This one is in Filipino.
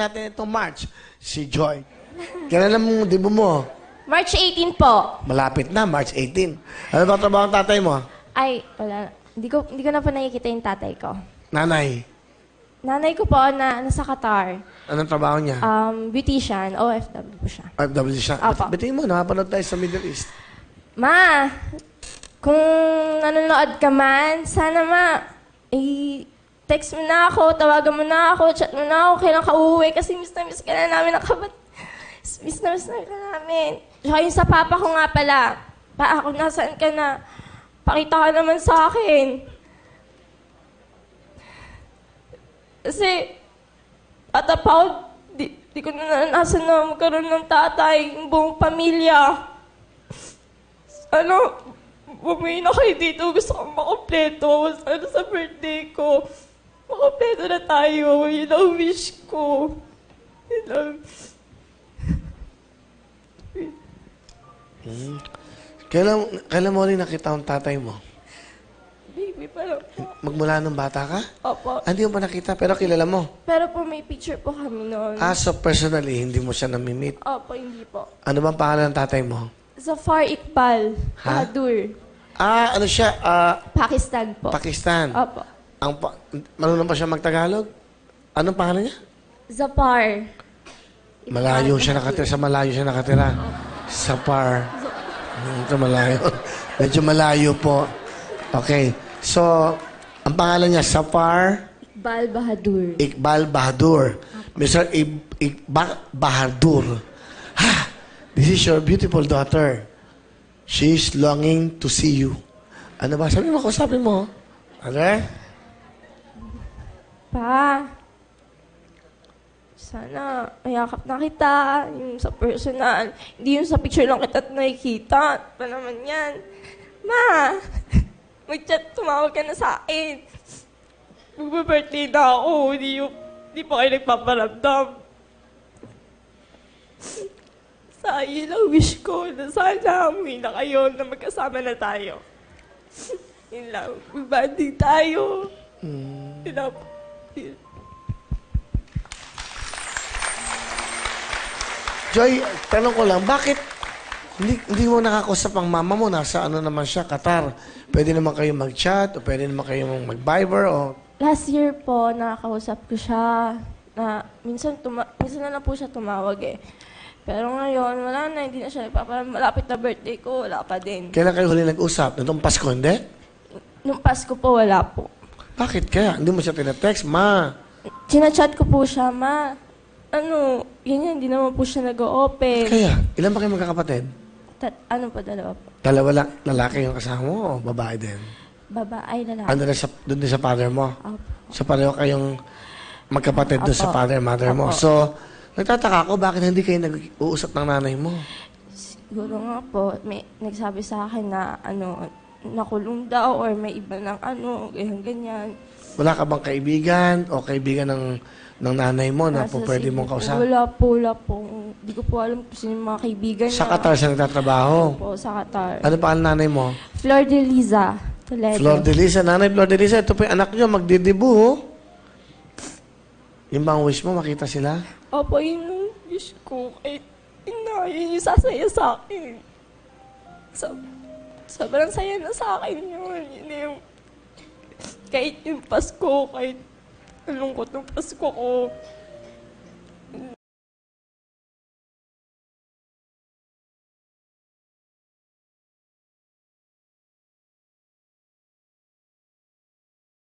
natin itong March. Si Joy. Kailan mo debut mo? March 18 po. Malapit na, March 18. Ano ba trabaho ang tatay mo? Ay, wala. Hindi ko na po nakikita yung tatay ko. Nanay. Nanay ko po nasa Qatar. Anong trabaho niya? Beautician, OFW po siya. OFW siya. Apo. Batiin mo, nakapanood tayo sa Middle East. Ma, kung nanonood ka man, sana text mo na ako, tawagan mo na ako, chat mo na ako, kailan ka uuwi kasi miss na miss ka na namin miss na ka namin. Tsaka yung sa papa ko nga pala, pa ako nasaan ka na, pakita ka naman sa akin. Kasi, atapaw, di ko na naranasan na magkaroon ng tatay, yung buong pamilya. Bumili na kayo dito. Gusto kong makompleto. Sana sa birthday ko. Makompleto na tayo. Yun ang wish ko. Yun lang. Kailan mo rin nakita ang tatay mo? Baby pa lang po. Magmula nung bata ka? Opo. Hindi mo pa nakita, pero kilala mo? Pero po may picture po kami noon. So personally, hindi mo siya namimit? Opo, hindi po. Ano bang pangalan ng tatay mo? Zafar Iqbal. Ha? Bahadur. Ano siya? Pakistan po. Pakistan. Opo. Marunong pa siya magtagalog? Anong pangalan niya? Zafar. Malayo siya nakatira. Sa malayo siya nakatira. Sapar. Ito malayo. Medyo malayo po. Okay. So, ang pangalan niya, Zafar Iqbal Bahadur. Iqbal Bahadur. Mr. Iqbal Bahadur. Ha! This is your beautiful daughter. She is longing to see you. Ano ba? Sabi mo, kausapin mo. Ano? Pa, sana ayakap na kita, yung sa personal. Hindi yung sa picture lang kita nakikita. Pa naman yan. Ma, mag-chat, tumawag ka na sa akin. Mag-birthday na ako. Hindi pa kayo nagpaparamdam. Yun lang wish ko na sana umuwi na kayo na magkasama na tayo. Yun lang. Mag-banding tayo. Yun lang. Joy, tanong ko lang, bakit hindi mo nakakausap ang mama mo? Nasa ano naman siya, Qatar. Pwede naman kayo mag-chat o pwede naman kayo mag-Viber o... Last year po, nakakausap ko siya na minsan na lang po siya tumawag eh. Pero ngayon, wala na, hindi na siya malapit na birthday ko, wala pa din. Kailan kayo huli nag-usap? Nitong Pasko, hindi? Nung Pasko po, wala po. Bakit kaya? Hindi mo siya tinatext, ma. Chinachat ko po siya, ma. Hindi naman po siya nag-open. Kaya, ilan ba kayo magkakapatid? Dalawa po. Dalawa lang, lalaki yung kasama mo o babae din? Babae, lalaki. Doon din sa father mo? Opo. So pareho kayong magkapatid doon sa father, mother mo. Opo. So, nagtataka ako, bakit hindi kayo nag-uusap ng nanay mo? Siguro nga po, may nagsabi sa akin na nakulong daw or may iba ng ganyan. Wala ka bang kaibigan o kaibigan ng nanay mo na po pwede mong kausap? Wala po. Hindi ko po alam kung sino yung mga kaibigan niya. Sa Qatar siya nagtatrabaho? Po, sa Qatar. Ano pa ang nanay mo? Flor de Liza. Toledo. Flor de Liza. Nanay Flor de Liza, ito po yung anak niyo, magdidibu, oh. Yung bang wish mo, makita sila? Opo, yun yung wish ko. Yun yung sasaya sa akin. Sobrang saya na sa akin yun. Yun yung, kahit yung Pasko, kahit lungkot ng Pasko ko,